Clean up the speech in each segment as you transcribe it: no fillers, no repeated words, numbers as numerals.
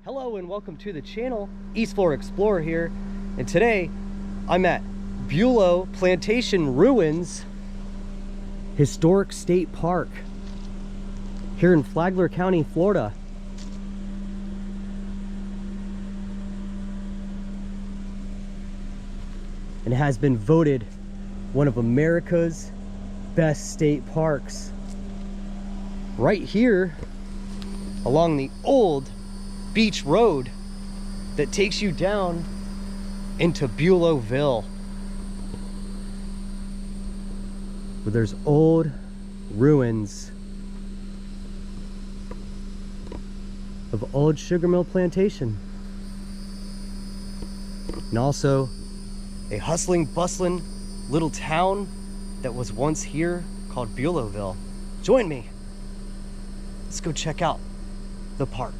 Hello and welcome to the channel. East Florida Explorer here, and today I'm at Bulow Plantation Ruins Historic State Park here in Flagler County, Florida. And it has been voted one of America's best state parks. Right here along the old beach road that takes you down into Bulowville, where there's old ruins of old sugar mill plantation, and also a hustling, bustling little town that was once here called Bulowville. Join me. Let's go check out the park.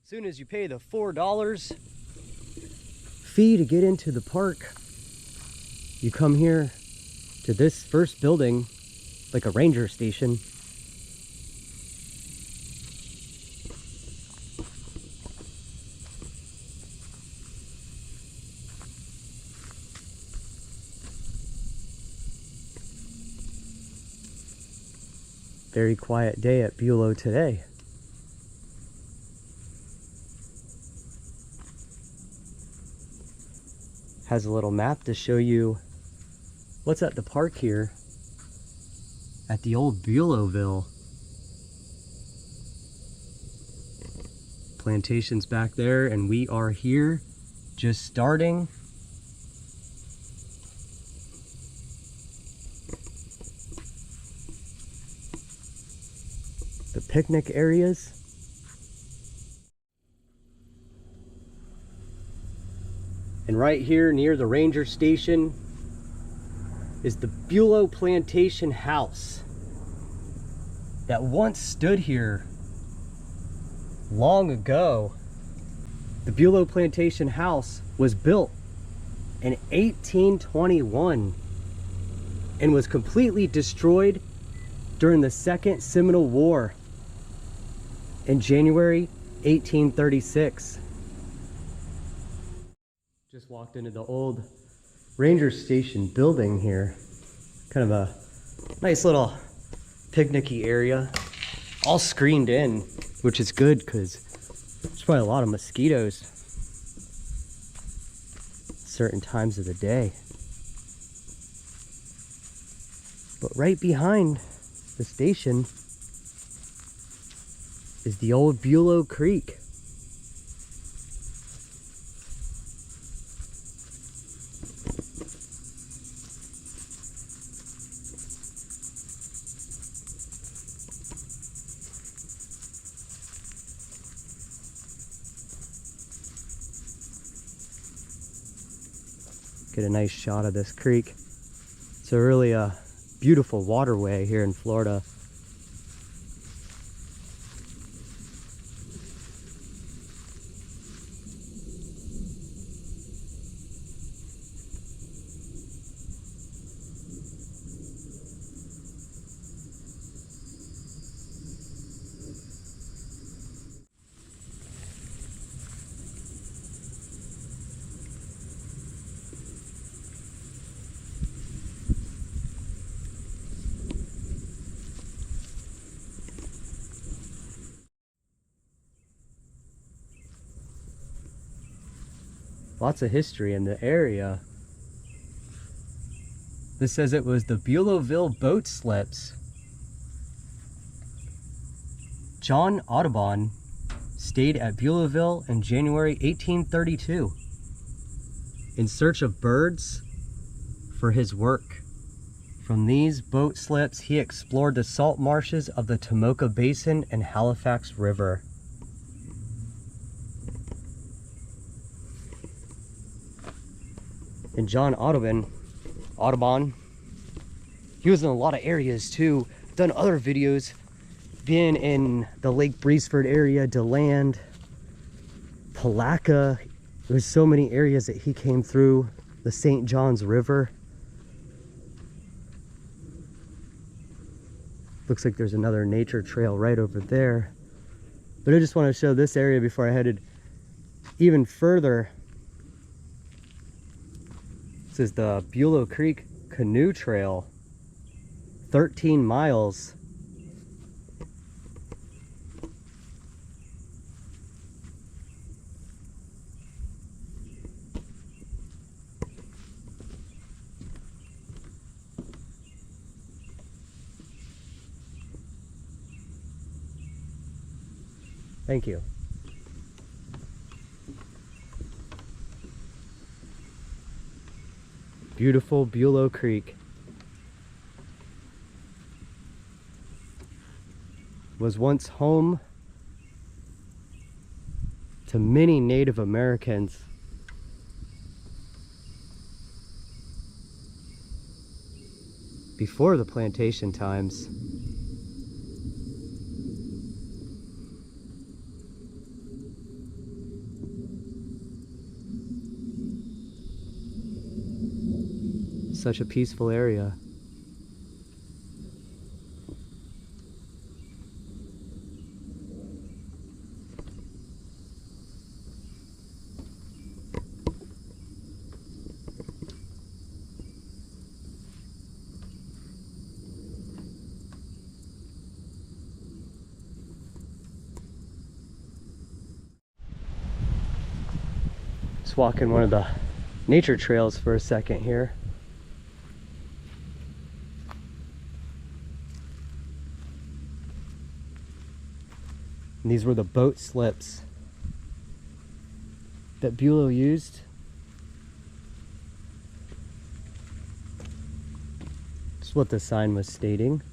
Soon as you pay the $4 fee to get into the park, you come here to this first building, like a ranger station. Very quiet day at Bulow today. Has a little map to show you what's at the park here at the old Bulowville. Plantations back there, and we are here just starting. The picnic areas. And right here near the ranger station is the Bulow Plantation house that once stood here long ago. The Bulow Plantation house was built in 1821 and was completely destroyed during the Second Seminole War in January 1836. Just walked into the old ranger station building here. Kind of a nice little picnicky area, all screened in, which is good because there's probably a lot of mosquitoes certain times of the day. But right behind the station is the old Bulow Creek. Get a nice shot of this creek. It's a really beautiful waterway here in Florida. Lots of history in the area. This says it was the Bulowville boat slips. John Audubon stayed at Bulowville in January 1832 in search of birds for his work. From these boat slips, he explored the salt marshes of the Tomoka Basin and Halifax River. And John Audubon, he was in a lot of areas too. Done other videos, been in the Lake Breezeford area, DeLand, Palatka. There's so many areas that he came through, the St. Johns River. Looks like there's another nature trail right over there. But I just want to show this area before I headed even further. This is the Bulow Creek Canoe Trail, 13 miles. Thank you. Beautiful Bulow Creek. Was once home to many Native Americans. Before the plantation times. Such a peaceful area. Just walking one of the nature trails for a second here. And these were the boat slips that Bulow used. That's what the sign was stating.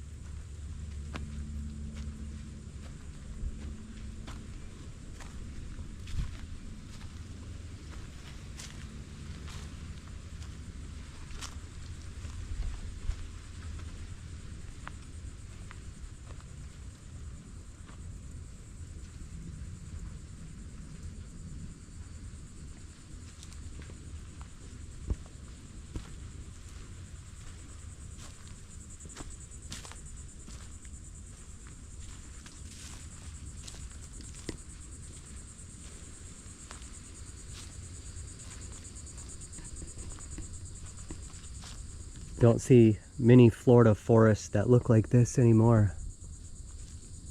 Don't see many Florida forests that look like this anymore,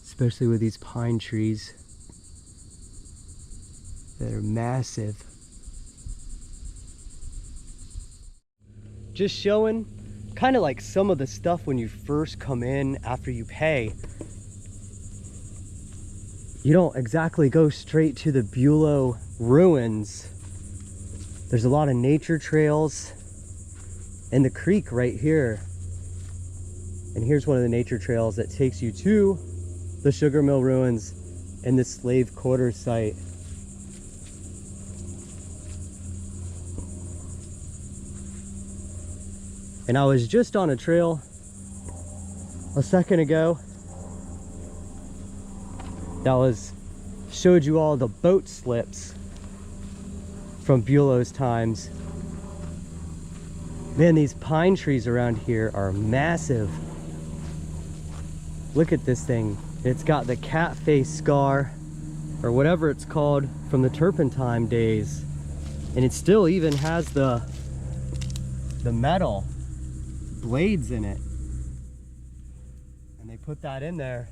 especially with these pine trees that are massive. Just showing kind of like some of the stuff when you first come in after you pay. You don't exactly go straight to the Bulow ruins. There's a lot of nature trails. And the creek right here. And here's one of the nature trails that takes you to the sugar mill ruins and the slave quarter site. And I was just on a trail a second ago that showed you all the boat slips from Bulow's times. Man, these pine trees around here are massive. Look at this thing. It's got the cat face scar, or whatever it's called, from the turpentine days. And it still even has the metal blades in it. And they put that in there.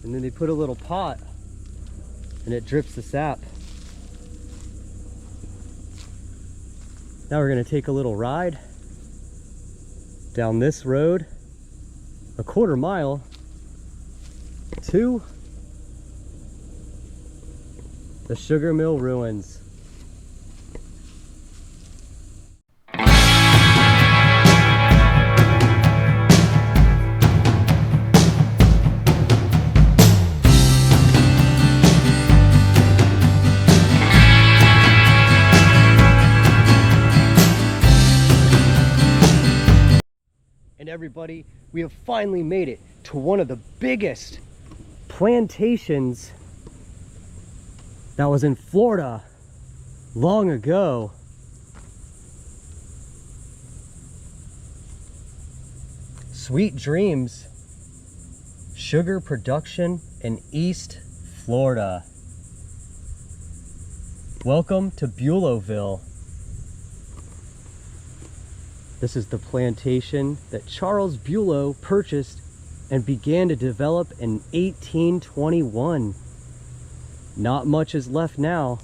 And then they put a little pot, and it drips the sap. Now we're going to take a little ride down this road, a quarter mile, to the sugar mill ruins. everybody, we have finally made it to one of the biggest plantations that was in Florida long ago. Sweet Dreams Sugar Production in East Florida. Welcome to Bulowville. This is the plantation that Charles Bulow purchased and began to develop in 1821. Not much is left now,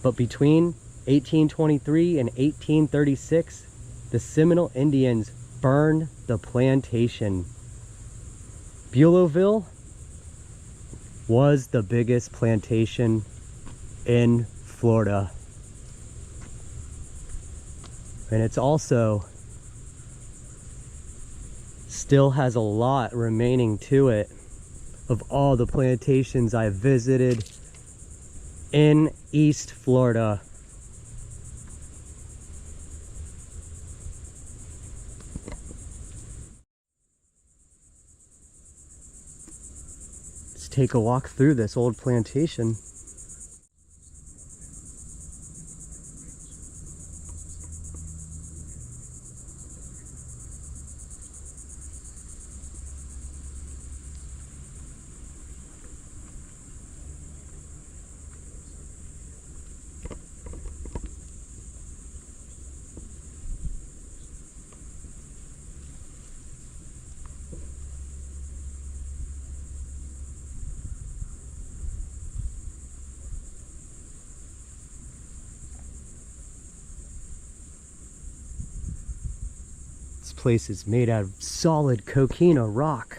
but between 1823 and 1836, the Seminole Indians burned the plantation. Bulowville was the biggest plantation in Florida. And it's also still has a lot remaining to it of all the plantations I visited in East Florida. Let's take a walk through this old plantation. This place is made out of solid coquina rock.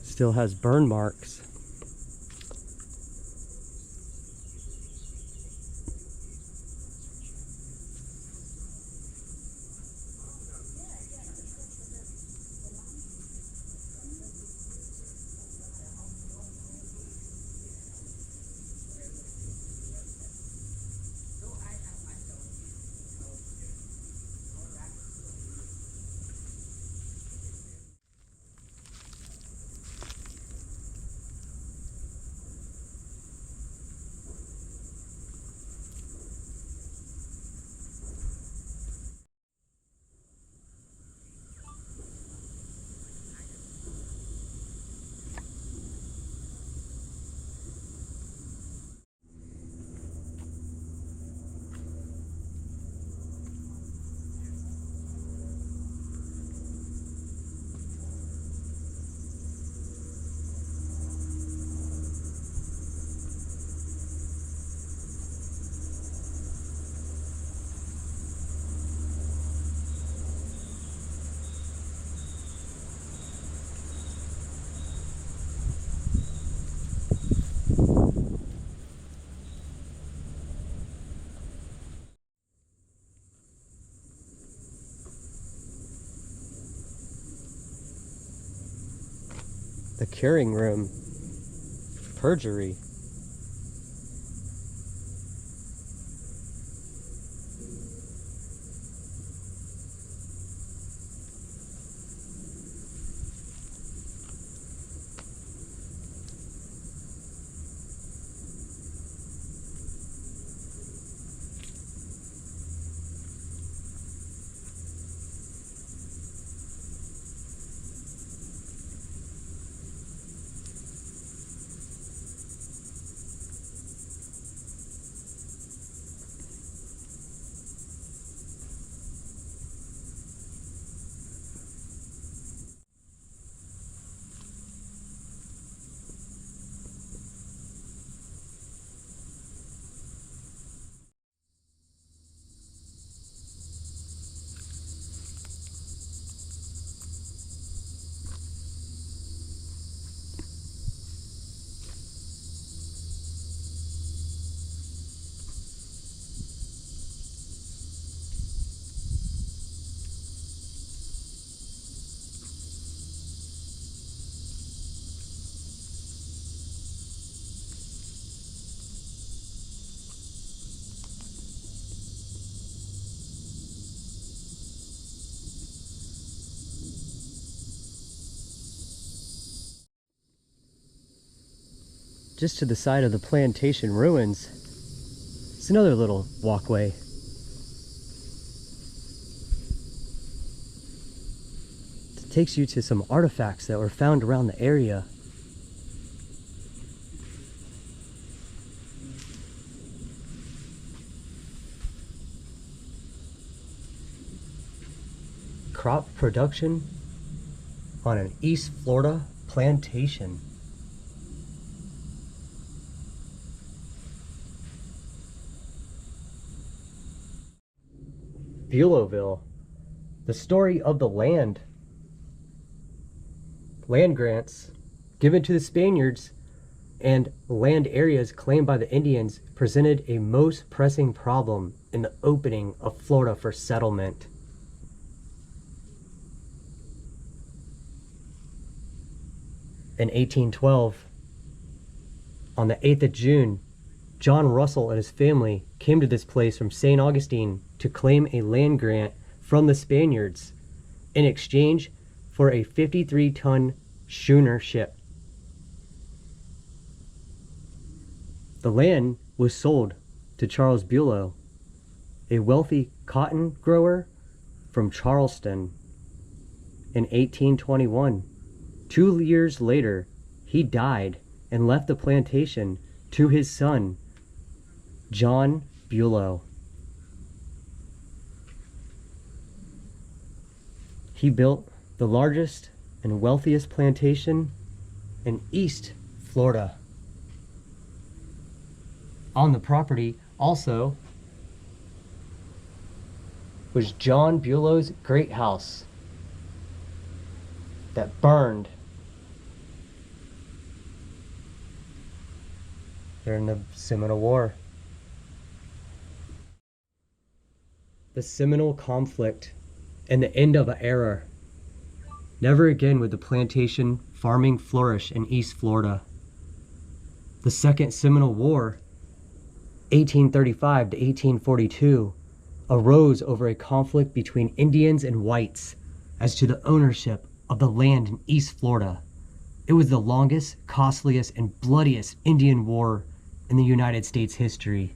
Still has burn marks. The curing room. Perjury. just to the side of the plantation ruins, it's another little walkway. It takes you to some artifacts that were found around the area. Crop production on an East Florida plantation. Bulowville, the story of the land. Land grants given to the Spaniards and land areas claimed by the Indians presented a most pressing problem in the opening of Florida for settlement. In 1812, on the 8th of June, John Russell and his family came to this place from St. Augustine to claim a land grant from the Spaniards in exchange for a 53-ton schooner ship. The land was sold to Charles Bulow, a wealthy cotton grower from Charleston, in 1821. 2 years later, he died and left the plantation to his son, John Bulow. He built the largest and wealthiest plantation in East Florida. On the property also was John Bulow's great house that burned during the Seminole War. The Seminole conflict and the end of an era. Never again would the plantation farming flourish in East Florida. The Second Seminole War, 1835 to 1842, arose over a conflict between Indians and whites as to the ownership of the land in East Florida. It was the longest, costliest, and bloodiest Indian war in the United States history.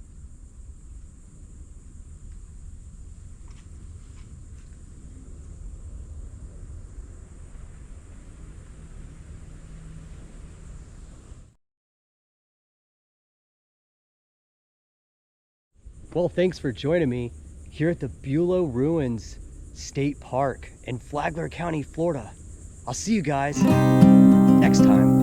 Well, thanks for joining me here at the Bulow Ruins State Park in Flagler County, Florida. I'll see you guys next time.